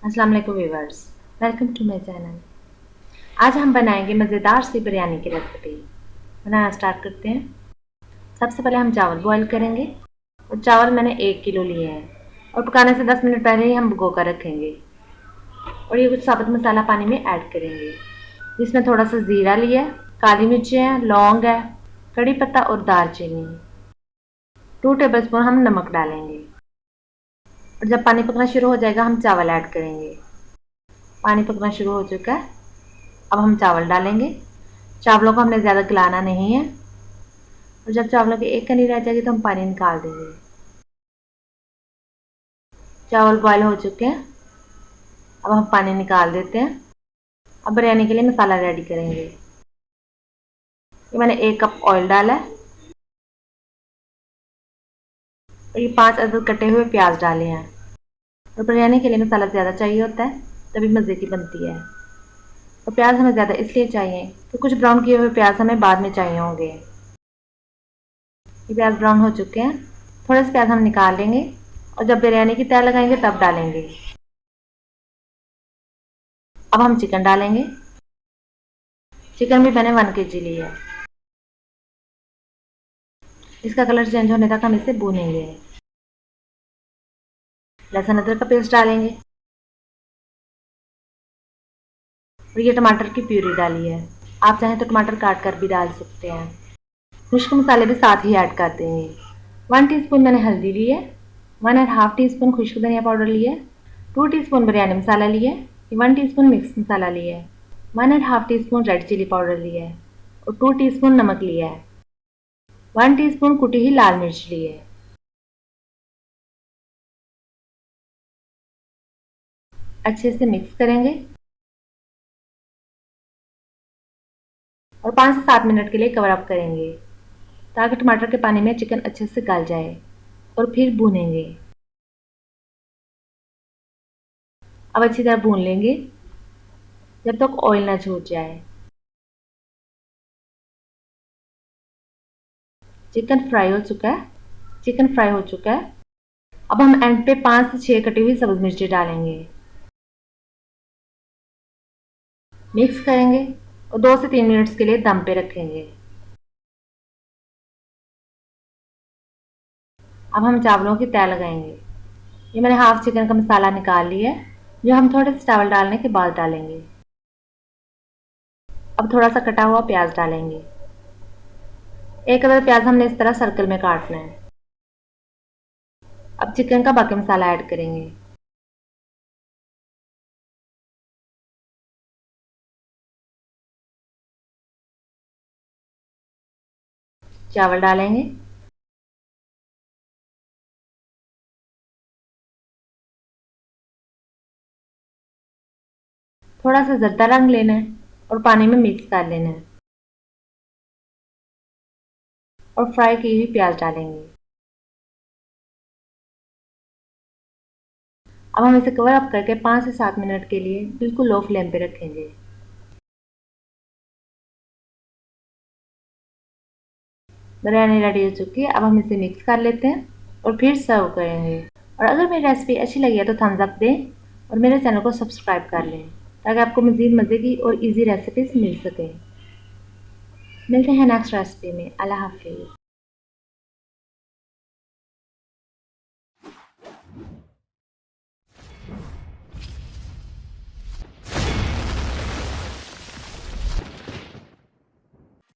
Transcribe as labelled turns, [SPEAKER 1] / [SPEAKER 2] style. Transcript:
[SPEAKER 1] अस्सलाम वालेकुम viewers, welcome to my channel. आज हम बनाएंगे मज़ेदार सी बिरयानी की रेसिपी। बनाना स्टार्ट करते हैं। सबसे पहले हम चावल बॉईल करेंगे और चावल मैंने 1 किलो लिए हैं और पकाने से 10 मिनट पहले ही हम भिगो कर रखेंगे। और ये कुछ साबुत मसाला पानी में ऐड करेंगे, जिसमें थोड़ा सा ज़ीरा लिया है, काली मिर्ची है, लौंग है, कड़ी पत्ता और दालचीनी। 2 टेबल स्पून हम नमक डालेंगे और जब पानी पकना शुरू हो जाएगा हम चावल ऐड करेंगे। पानी पकना शुरू हो चुका है, अब हम चावल डालेंगे। चावलों को हमने ज़्यादा गलाना नहीं है और जब चावलों की एक कनी रह जाएगी तो हम पानी निकाल देंगे। चावल बॉयल हो चुके हैं, अब हम पानी निकाल देते हैं। अब बिरयानी के लिए मसाला रेडी करेंगे। ये मैंने 1 कप ऑयल डाला है और ये 5 अदद कटे हुए प्याज डाले हैं। और बिरयानी के लिए मसाला ज़्यादा चाहिए होता है, तभी मज़े की बनती है। और प्याज हमें ज़्यादा इसलिए चाहिए तो कुछ ब्राउन किए हुए प्याज हमें बाद में चाहिए होंगे। ये प्याज ब्राउन हो चुके हैं, थोड़े से प्याज हम निकाल लेंगे और जब बिरयानी की तय लगाएंगे तब डालेंगे। अब हम चिकन डालेंगे। चिकन भी मैंने 1 kg लिया है। इसका कलर चेंज होने तक हम इसे भूनेंगे। लहसुन अदरक का पेस्ट डालेंगे और ये टमाटर की प्यूरी डाली है। आप चाहें तो टमाटर काट कर भी डाल सकते हैं। खुश्क मसाले भी साथ ही ऐड कर देंगे। 1 टीस्पून मैंने हल्दी ली है, 1.5 टीस्पून खुश्क धनिया पाउडर लिया है, 2 टीस्पून बिरयानी मसाला लिया है, 1 टीस्पून मिक्स मसाला लिया है, 1.5 टीस्पून रेड चिली पाउडर लिया है और 2 टीस्पून नमक लिया है, 1 टीस्पून कुटी हुई लाल मिर्च ली है। अच्छे से मिक्स करेंगे और 5 से 7 मिनट के लिए कवर अप करेंगे ताकि टमाटर के पानी में चिकन अच्छे से गल जाए और फिर भूनेंगे। अब अच्छी तरह भून लेंगे जब तक ऑयल ना छूट जाए। चिकन फ्राई हो चुका है। अब हम एंड पे 5 से 6 कटी हुई सब्ज मिर्ची डालेंगे, मिक्स करेंगे और 2 से 3 मिनट्स के लिए दम पे रखेंगे। अब हम चावलों की तय लगाएंगे। ये मैंने हाफ चिकन का मसाला निकाल लिया है, जो हम थोड़े से चावल डालने के बाद डालेंगे। अब थोड़ा सा कटा हुआ प्याज डालेंगे। 1 अदद प्याज हमने इस तरह सर्कल में काटना है। अब चिकन का बाकी मसाला ऐड करेंगे। चावल डालेंगे। थोड़ा सा जर्दा रंग लेना है और पानी में मिक्स कर लेना है और फ्राई की हुई प्याज डालेंगे। अब हम इसे कवर अप करके 5 से 7 मिनट के लिए बिल्कुल लो फ्लेम पे रखेंगे। बिरयानी रेडी हो चुकी है। अब हम इसे मिक्स कर लेते हैं और फिर सर्व करेंगे। और अगर मेरी रेसिपी अच्छी लगी है तो थम्स अप दें और मेरे चैनल को सब्सक्राइब कर लें ताकि आपको मज़ीद मज़े की और इजी रेसिपीज़ मिल सकें। मिलते हैं नेक्स्ट रेसिपी में। अल्लाह हाफिज़।